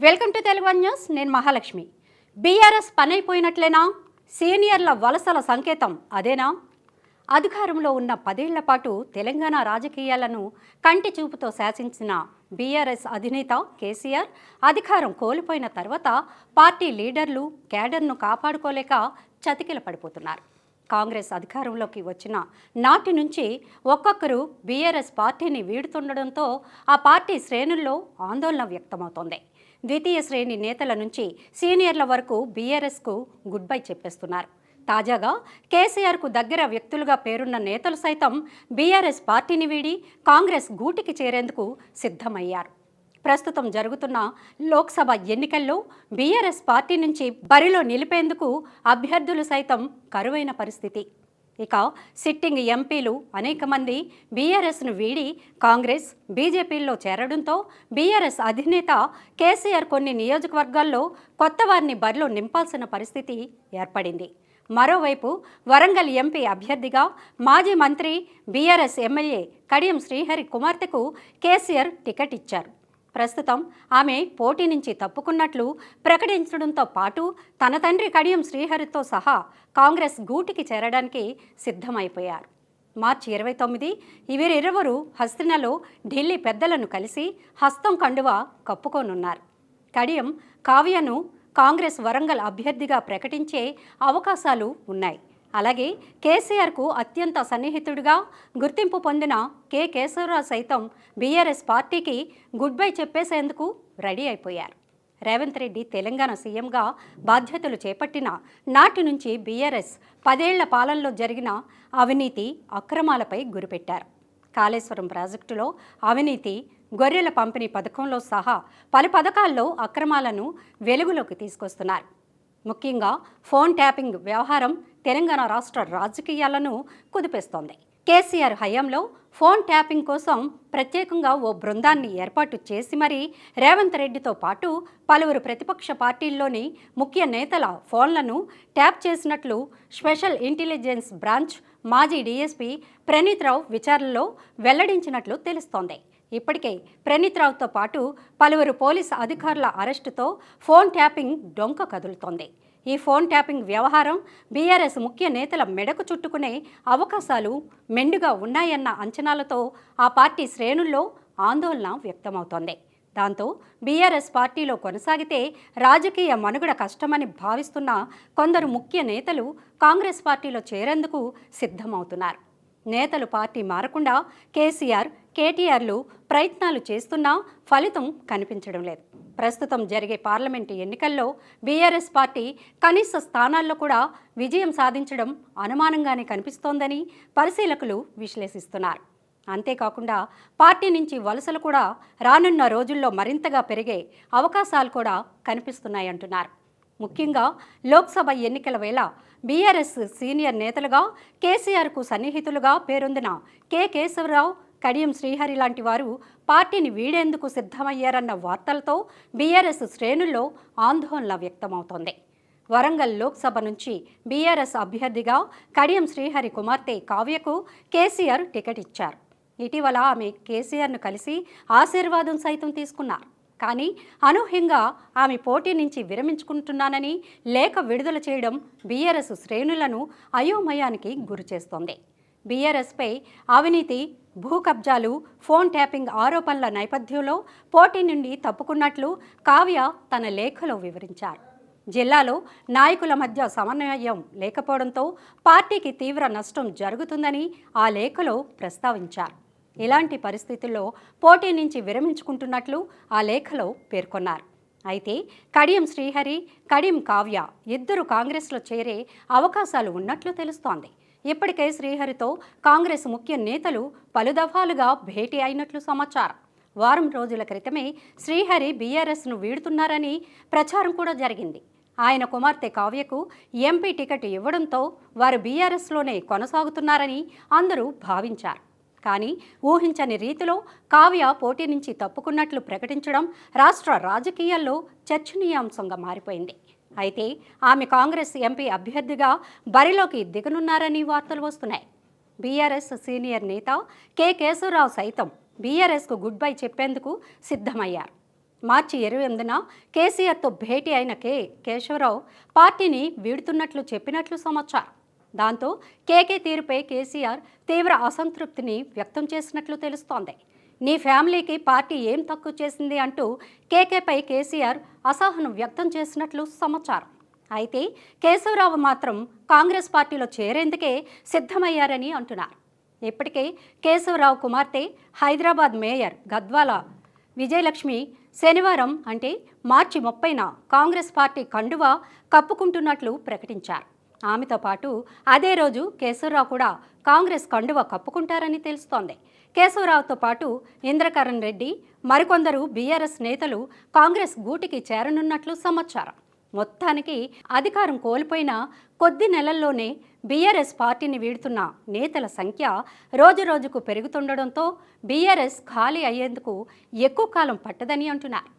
Welcome to Telugu one news. నేను Mahalakshmi. BRS పనైపోయినట్లేనా? సీనియర్ల వలసల సంకేతం అదేనా? అధికారంలో ఉన్న 10 ఏళ్ల పాటు తెలంగాణ రాజకీయాలను కంటి చూపుతో శాసించిన బీఆర్ఎస్ అధినేత కేసీఆర్ అధికారం కోల్పోయిన తర్వాత పార్టీ లీడర్లు క్యాడర్ను కాపాడుకోలేక చతికిల పడిపోతున్నారు. కాంగ్రెస్ అధికారంలోకి వచ్చిన నాటి నుంచి ఒక్కొక్కరు బీఆర్ఎస్ పార్టీని వీడుతుండడంతో ఆ పార్టీ శ్రేణుల్లో ఆందోళన వ్యక్తమవుతోంది. ద్వితీయ శ్రేణి నేతల నుంచి సీనియర్ల వరకు బీఆర్ఎస్కు గుడ్ బై చెప్పేస్తున్నారు. తాజాగా కేసీఆర్కు దగ్గర వ్యక్తులుగా పేరున్న నేతలు సైతం బీఆర్ఎస్ పార్టీని వీడి కాంగ్రెస్ గూటికి చేరేందుకు సిద్ధమయ్యారు. ప్రస్తుతం జరుగుతున్న లోక్సభ ఎన్నికల్లో బీఆర్ఎస్ పార్టీ నుంచి బరిలో నిలిపేందుకు అభ్యర్థులు సైతం కరువైన పరిస్థితి. ఇక సిట్టింగ్ ఎంపీలు అనేక మంది బీఆర్ఎస్ను వీడి కాంగ్రెస్ బీజేపీల్లో చేరడంతో బీఆర్ఎస్ అధినేత కేసీఆర్ కొన్ని నియోజకవర్గాల్లో కొత్త వారిని బరిలో నింపాల్సిన పరిస్థితి ఏర్పడింది. మరోవైపు వరంగల్ ఎంపీ అభ్యర్థిగా మాజీ మంత్రి బీఆర్ఎస్ ఎమ్మెల్యే కడియం శ్రీహరి కుమార్తెకు కేసీఆర్ టికెట్ ఇచ్చారు. ప్రస్తుతం ఆమె పోటీ నుంచి తప్పుకున్నట్లు ప్రకటించడంతో పాటు తన తండ్రి కడియం శ్రీహరితో సహా కాంగ్రెస్ గూటికి చేరడానికి సిద్ధమైపోయారు. మార్చి 29 వీరిరువురు హస్తినలో ఢిల్లీ పెద్దలను కలిసి హస్తం కండువా కప్పుకోనున్నారు. కడియం కావ్యను కాంగ్రెస్ వరంగల్ అభ్యర్థిగా ప్రకటించే అవకాశాలు ఉన్నాయి. అలాగే కేసీఆర్కు అత్యంత సన్నిహితుడిగా గుర్తింపు పొందిన కె కేశవరావు సైతం బీఆర్ఎస్ పార్టీకి గుడ్ బై చెప్పేసేందుకు రెడీ అయిపోయారు. రేవంత్ రెడ్డి తెలంగాణ సీఎంగా బాధ్యతలు చేపట్టిన నాటి నుంచి బీఆర్ఎస్ 10 ఏళ్ల పాలనలో జరిగిన అవినీతి అక్రమాలపై గురిపెట్టారు. కాళేశ్వరం ప్రాజెక్టులో అవినీతి, గొర్రెల పంపిణీ పథకంలో సహా పలు పథకాల్లో అక్రమాలను వెలుగులోకి తీసుకొస్తున్నారు. ముఖ్యంగా ఫోన్ ట్యాపింగ్ వ్యవహారం తెలంగాణ రాష్ట్ర రాజకీయాలను కుదిపేస్తోంది. కేసీఆర్ హయాంలో ఫోన్ ట్యాపింగ్ కోసం ప్రత్యేకంగా ఓ బృందాన్ని ఏర్పాటు చేసి మరీ రేవంత్ రెడ్డితో పాటు పలువురు ప్రతిపక్ష పార్టీల్లోని ముఖ్య నేతల ఫోన్లను ట్యాప్ చేసినట్లు స్పెషల్ ఇంటెలిజెన్స్ బ్రాంచ్ మాజీ డీఎస్పీ ప్రణీత్ రావు విచారణలో వెల్లడించినట్లు తెలుస్తోంది. ఇప్పటికే ప్రణీత్ రావుతో పాటు పలువురు పోలీసు అధికారుల అరెస్టుతో ఫోన్ ట్యాపింగ్ డొంక కదులుతోంది. ఈ ఫోన్ ట్యాపింగ్ వ్యవహారం బీఆర్ఎస్ ముఖ్య నేతల మెడకు చుట్టుకునే అవకాశాలు మెండుగా ఉన్నాయన్న అంచనాలతో ఆ పార్టీ శ్రేణుల్లో ఆందోళన వ్యక్తమవుతోంది. దాంతో బీఆర్ఎస్ పార్టీలో కొనసాగితే రాజకీయ మనుగడ కష్టమని భావిస్తున్న కొందరు ముఖ్య నేతలు కాంగ్రెస్ పార్టీలో చేరేందుకు సిద్ధమవుతున్నారు. నేతలు పార్టీ మారకుండా కేసీఆర్, కేటీఆర్లు ప్రయత్నాలు చేస్తున్నా ఫలితం కనిపించడం లేదు. ప్రస్తుతం జరిగే పార్లమెంటు ఎన్నికల్లో బీఆర్ఎస్ పార్టీ కనీస స్థానాల్లో కూడా విజయం సాధించడం అనుమానంగానే కనిపిస్తోందని పరిశీలకులు విశ్లేషిస్తున్నారు. అంతేకాకుండా పార్టీ నుంచి వలసలు కూడా రానున్న రోజుల్లో మరింతగా పెరిగే అవకాశాలు కూడా కనిపిస్తున్నాయంటున్నారు. ముఖ్యంగా లోక్సభ ఎన్నికల వేళ బీఆర్ఎస్ సీనియర్ నేతలుగా కేసీఆర్కు సన్నిహితులుగా పేరొందిన కె కేశవరావు, కడియం శ్రీహరి లాంటి వారు పార్టీని వీడేందుకు సిద్ధమయ్యారన్న వార్తలతో బీఆర్ఎస్ శ్రేణుల్లో ఆందోళన వ్యక్తమవుతోంది. వరంగల్ లోక్సభ నుంచి బీఆర్ఎస్ అభ్యర్థిగా కడియం శ్రీహరి కుమార్తె కావ్యకు కేసీఆర్ టికెట్ ఇచ్చారు. ఇటీవల ఆమె కేసీఆర్ను కలిసి ఆశీర్వాదం సైతం తీసుకున్నారు. కానీ అనూహ్యంగా ఆమె పోటీ నుంచి విరమించుకుంటున్నానని లేఖ విడుదల చేయడం బీఆర్ఎస్ శ్రేణులను అయోమయానికి గురిచేస్తోంది. బీఆర్ఎస్పై అవినీతి, భూ కబ్జాలు, ఫోన్ ట్యాపింగ్ ఆరోపణల నేపథ్యంలో పోటీ నుండి తప్పుకున్నట్లు కావ్య తన లేఖలో వివరించారు. జిల్లాలో నాయకుల మధ్య సమన్వయం లేకపోవడంతో పార్టీకి తీవ్ర నష్టం జరుగుతుందని ఆ లేఖలో ప్రస్తావించారు. ఇలాంటి పరిస్థితుల్లో పోటీ నుంచి విరమించుకుంటున్నట్లు ఆ లేఖలో పేర్కొన్నారు. అయితే కడియం శ్రీహరి, కడియం కావ్య ఇద్దరు కాంగ్రెస్లో చేరే అవకాశాలు ఉన్నట్లు తెలుస్తోంది. ఇప్పటికే శ్రీహరితో కాంగ్రెస్ ముఖ్య నేతలు పలు దఫాలుగా భేటీ అయినట్లు సమాచారం. వారం రోజుల క్రితమే శ్రీహరి బీఆర్ఎస్ను వీడుతున్నారని ప్రచారం కూడా జరిగింది. ఆయన కుమార్తె కావ్యకు ఎంపీ టికెట్ ఇవ్వడంతో వారు బీఆర్ఎస్లోనే కొనసాగుతున్నారని అందరూ భావించారు. కానీ ఊహించని రీతిలో కావ్య పోటీ నుంచి తప్పుకున్నట్లు ప్రకటించడం రాష్ట్ర రాజకీయాల్లో చర్చనీయాంశంగా మారిపోయింది. అయితే ఆమె కాంగ్రెస్ ఎంపీ అభ్యర్థిగా బరిలోకి దిగనున్నారని వార్తలు వస్తున్నాయి. బీఆర్ఎస్ సీనియర్ నేత కె కేశవరావు సైతం బీఆర్ఎస్కు గుడ్ బై చెప్పేందుకు సిద్ధమయ్యారు. మార్చి 28న కేసీఆర్తో భేటీ అయిన కేశవరావు పార్టీని వీడుతున్నట్లు చెప్పినట్లు సమాచారం. దాంతో కేకే తీరుపై కేసీఆర్ తీవ్ర అసంతృప్తిని వ్యక్తం చేసినట్లు తెలుస్తోంది. నీ ఫ్యామిలీకి పార్టీ ఏం తక్కువ చేసింది అంటూ కేకేపై కేసీఆర్ అసహనం వ్యక్తం చేసినట్లు సమాచారం. అయితే కేశవరావు మాత్రం కాంగ్రెస్ పార్టీలో చేరేందుకే సిద్ధమయ్యారని అంటున్నారు. ఇప్పటికే కేశవరావు కుమార్తె హైదరాబాద్ మేయర్ గద్వాల విజయలక్ష్మి శనివారం అంటే మార్చి 30న కాంగ్రెస్ పార్టీ కండువా కప్పుకుంటున్నట్లు ప్రకటించారు. ఆమెతో పాటు అదే రోజు కేశవరావు కూడా కాంగ్రెస్ కండువా కప్పుకుంటారని తెలుస్తోంది. కేశవరావుతో పాటు ఇంద్రకరణ్ రెడ్డి మరికొందరు బీఆర్ఎస్ నేతలు కాంగ్రెస్ గూటికి చేరనున్నట్లు సమాచారం. మొత్తానికి అధికారం కోల్పోయిన కొద్ది నెలల్లోనే బీఆర్ఎస్ పార్టీని వీడుతున్న నేతల సంఖ్య రోజురోజుకు పెరుగుతుండడంతో బీఆర్ఎస్ ఖాళీ అయ్యేందుకు ఎక్కువ కాలం పట్టదని అంటున్నారు.